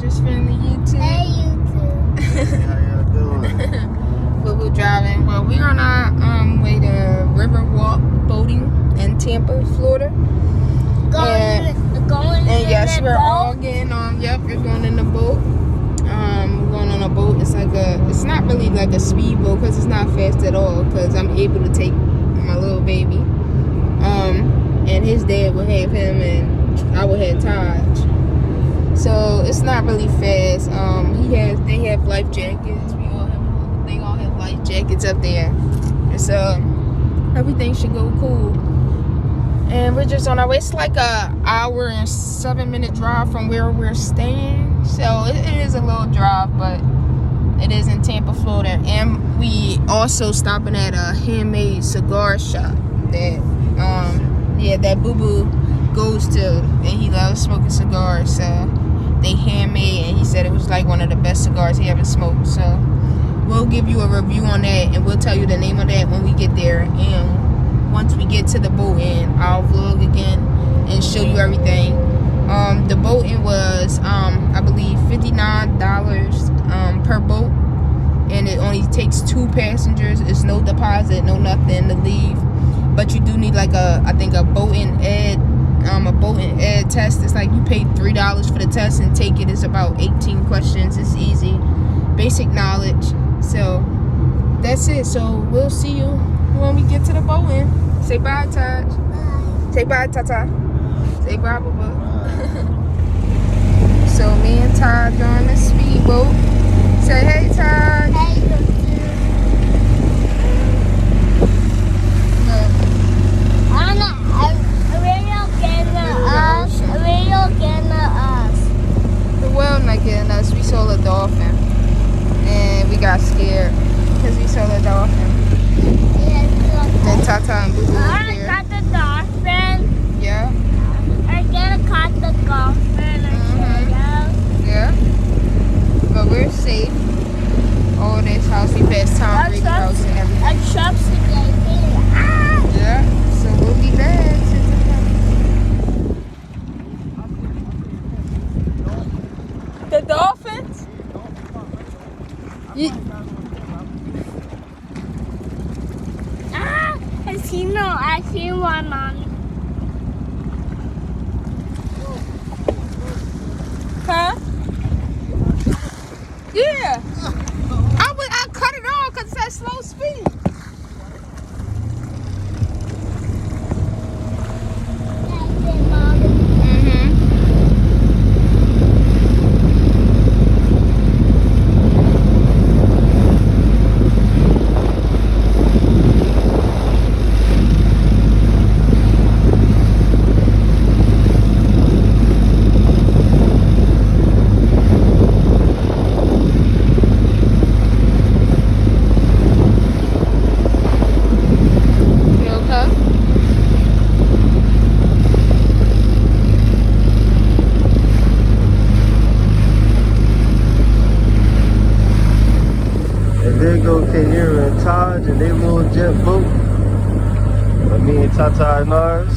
Breakfast Family YouTube. Hey, YouTube. Hey, how y'all doing? We're driving. Well, we're on our way to Riverwalk boating in Tampa, Florida. Going And yes, in we're the all boat. getting on. Yep, we're going in the boat. We're going on a boat. It's not really like a speed boat because it's not fast at all. Because I'm able to take my little baby. And his dad will have him, and I will have Taj. So it's not really fast. They have life jackets. They all have life jackets up there. And so everything should go cool. And we're just on our way. It's like a hour and 7-minute drive from where we're staying. So it is a little drive, but it is in Tampa, Florida. And we also stopping at a handmade cigar shop that Boo Boo goes to, and he loves smoking cigars. So they handmade, and he said it was like one of the best cigars he ever smoked. So we'll give you a review on that, and we'll tell you the name of that when we get there. And once we get to the boat-in, I'll vlog again and show you everything. The boat-in was, I believe, $59 per boat, and it only takes 2 passengers. It's no deposit, no nothing to leave, but you do need like a boat-in ed test. It's like you pay $3 for the test and take it. It's about 18 questions. It's easy, basic knowledge. So that's it. So we'll see you when we get to the boat-in. Say bye, Taj. Bye. Say bye, Tata. Say bye, Bubba. So me and Taj are on the speedboat. Say hey, Taj. Hey, YouTube. The whale not getting us. We saw the dolphin, and we got scared because we saw the dolphin. Then Tata and Boo Boo was I there. got the dolphin. Yeah, I'm gonna catch the dolphin. yeah. But we're safe. Oh, this house, we passed Tom Brady house and everything. A chopstick. Yeah, so we'll be back. The dolphins? I see one on. Huh? Yeah. I cut it off because it's at slow speed. There go Kahira and Taj and their little jet boat. But me and Tata and ours.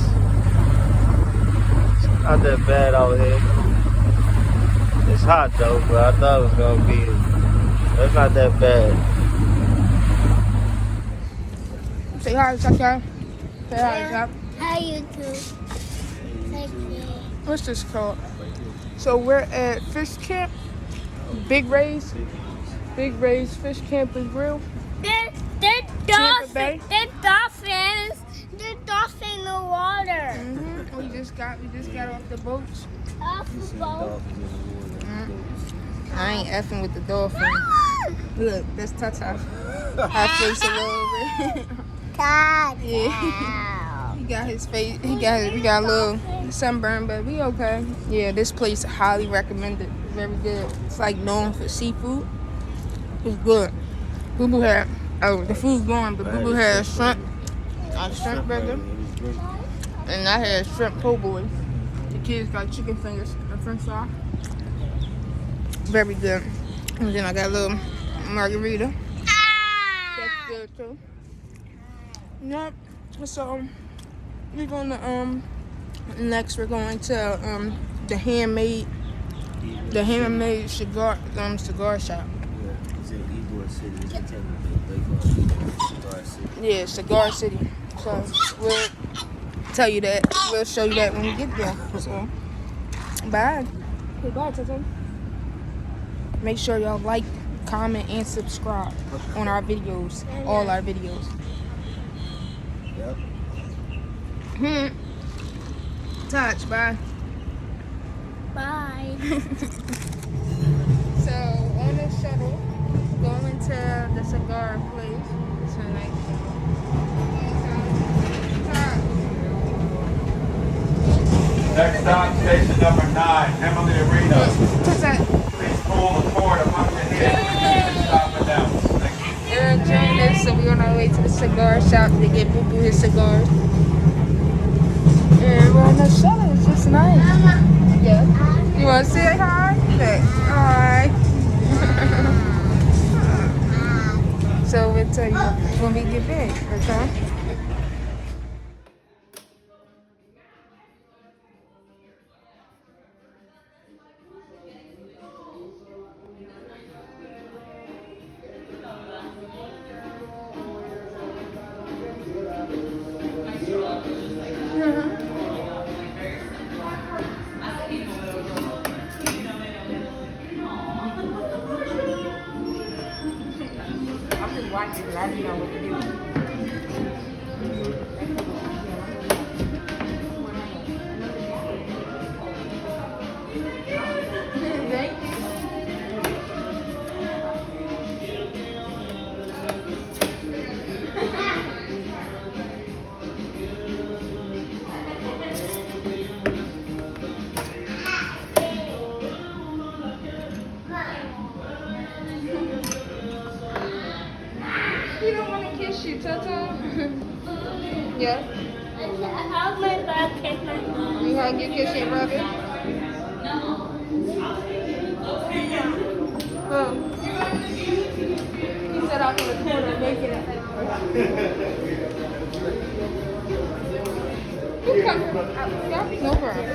It's not that bad out here. It's hot though, but I thought it was gonna be. It's not that bad. Say hi, Tata. Say hi, Tata. Hi, YouTube. Thank you. What's this called? So we're at Fish Camp, Big Ray's Fish Camp and Grill. There's Tampa Bay. dolphins. There's dolphins. There's dolphins in the water. We just got off the boat. Off the boat. I ain't effing with the dolphin. Look, that's Tata. Her face a little bit. Yeah. He got his face. We got a little sunburn, but we okay. Yeah, this place highly recommended. Very good. It's like known for seafood. It's good. Boo Boo had the food's gone, but Boo Boo had a shrimp burger, and I had shrimp po' boy. The kids got chicken fingers and French fry. Very good. And then I got a little margarita. That's good too. Yep. So we're gonna next we're going to the handmade The handmade cigar shop. Yeah, it's in Ybor City. It's technically they call it Cigar City. Yeah, Cigar City. So we'll tell you that. We'll show you that when we get there. So bye. Goodbye, Tata. Make sure y'all like, comment, and subscribe on our videos. All our videos. Yep. Touch, bye. Bye. So on the shuttle, going to the cigar place tonight. Next stop, station number 9, Emily Arena. What's that? Please pull the cord among the head and stop and down. Thank you. We're enjoying this, so we're on our way to the cigar shop to get Boo Boo his cigars. And we're on the shuttle. It's just nice. Yeah. You want to say hi? Say hi. So we'll tell you when we get back, okay? I'm just watching it. I don't know what to do. Thank you. He don't want to kiss you, Tata. Yeah? How's my back kiss my mom? You want to get kiss your brother? Oh. He said I'm in the corner making it. You come. Yeah, no problem.